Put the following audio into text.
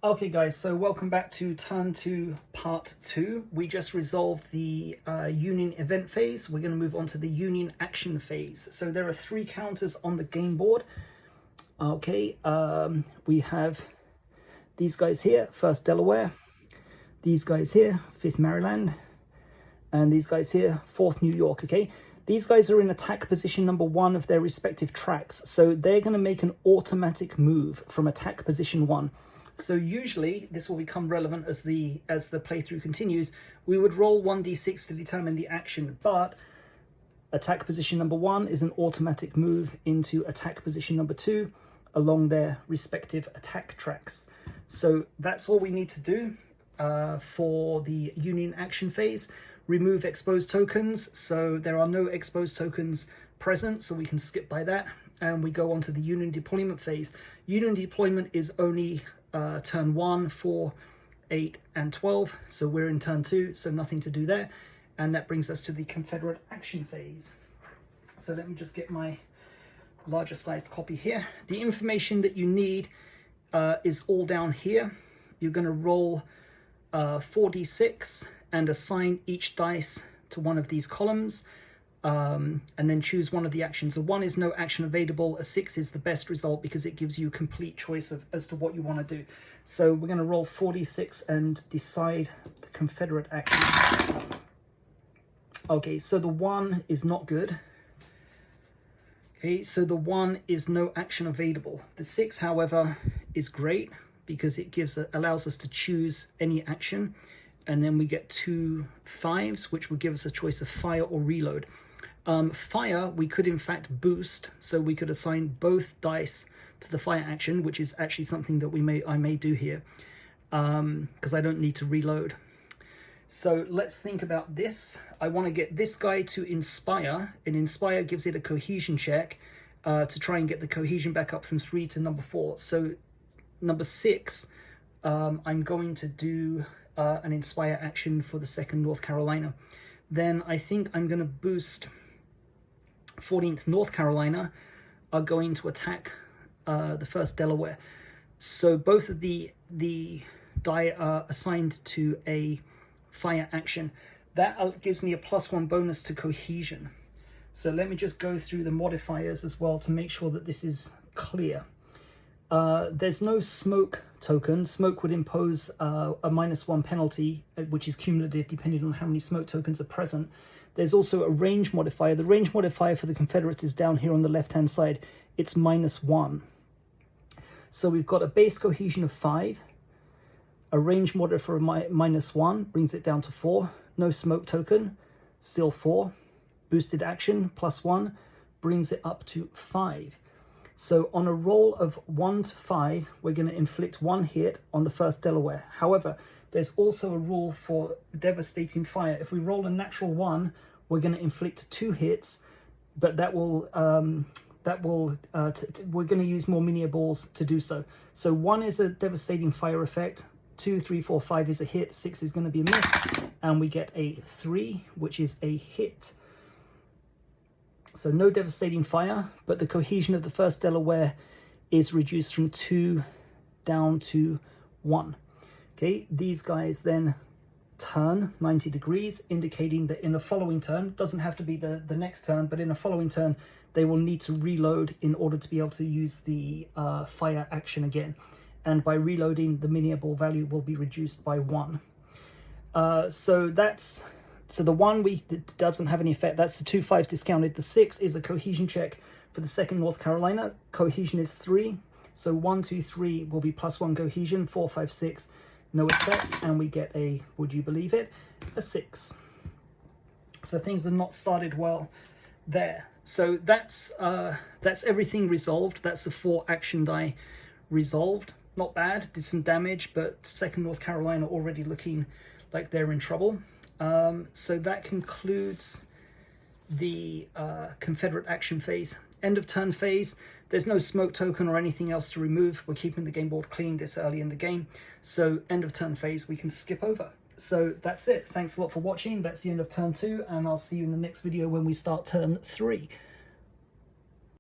Okay guys, so welcome back to turn 2 part 2. We just resolved the Union event phase. We're going to move on to the Union action phase. So there are 3 counters on the game board. Okay, we have these guys here, 1st Delaware, these guys here, 5th Maryland, and these guys here, 4th New York. Okay, these guys are in attack position number 1 of their respective tracks, so they're going to make an automatic move from attack position 1. So usually this will become relevant as the playthrough continues. We would roll 1d6 to determine the action, but attack position number 1 is an automatic move into attack position number 2 along their respective attack tracks. So that's all we need to do for the Union action phase. Remove exposed tokens, so there are no exposed tokens present, so we can skip by that, and we go on to the Union deployment phase. Union deployment is only turn 1, 4, 8, and 12, so we're in turn 2, so nothing to do there, and that brings us to the Confederate action phase. So let me just get my larger sized copy here. The information that you need is all down here. You're going to roll 4d6 and assign each dice to one of these columns, and then choose one of the actions. A 1 is no action available, a 6 is the best result because it gives you complete choice as to what you want to do. So we're going to roll 4d6 and decide the Confederate action. Okay, so the 1 is not good. Okay, so the 1 is no action available. The 6, however, is great because it allows us to choose any action, and then we get 2 5s, which would give us a choice of fire or reload. Fire, we could in fact boost, so we could assign both dice to the fire action, which is actually something that I may do here, because I don't need to reload. So let's think about this. I want to get this guy to inspire, and inspire gives it a cohesion check to try and get the cohesion back up from 3 to number 4. So number 6, I'm going to do an inspire action for the 2nd North Carolina. Then I think I'm going to boost 14th North Carolina are going to attack the 1st Delaware. So both of the die are assigned to a fire action. That gives me a +1 bonus to cohesion. So let me just go through the modifiers as well to make sure that this is clear. There's no smoke token. Smoke would impose a -1 penalty, which is cumulative depending on how many smoke tokens are present. There's also a range modifier. The range modifier for the Confederates is down here on the left-hand side. It's -1. So we've got a base cohesion of 5. A range modifier for -1 brings it down to 4. No smoke token, still 4. Boosted action, +1, brings it up to 5. So on a roll of 1 to 5, we're going to inflict 1 hit on the 1st Delaware. However, there's also a rule for devastating fire. If we roll a natural 1, we're going to inflict 2 hits, but we're going to use more miniature balls to do so. So 1 is a devastating fire effect, 2, 3, 4, 5 is a hit, 6 is going to be a miss, and we get a 3, which is a hit. So no devastating fire, but the cohesion of the 1st Delaware is reduced from 2 down to 1. Okay, these guys then turn 90 degrees, indicating that in a following turn, doesn't have to be the next turn, but in a following turn, they will need to reload in order to be able to use the fire action again. And by reloading, the miniature ball value will be reduced by 1. So the 1 doesn't have any effect. That's the 2 5s discounted. The 6 is a cohesion check for the 2nd North Carolina. Cohesion is 3. So 1, 2, 3 will be +1 cohesion. 4, 5, 6, no effect. And we get a, would you believe it, a 6. So things have not started well there. So that's everything resolved. That's the 4 action die resolved. Not bad. Did some damage, but 2nd North Carolina already looking like they're in trouble. So that concludes the Confederate action phase. End of turn phase, there's no smoke token or anything else to remove. We're keeping the game board clean this early in the game. So end of turn phase, we can skip over. So that's it. Thanks a lot for watching. That's the end of turn 2, and I'll see you in the next video when we start turn 3.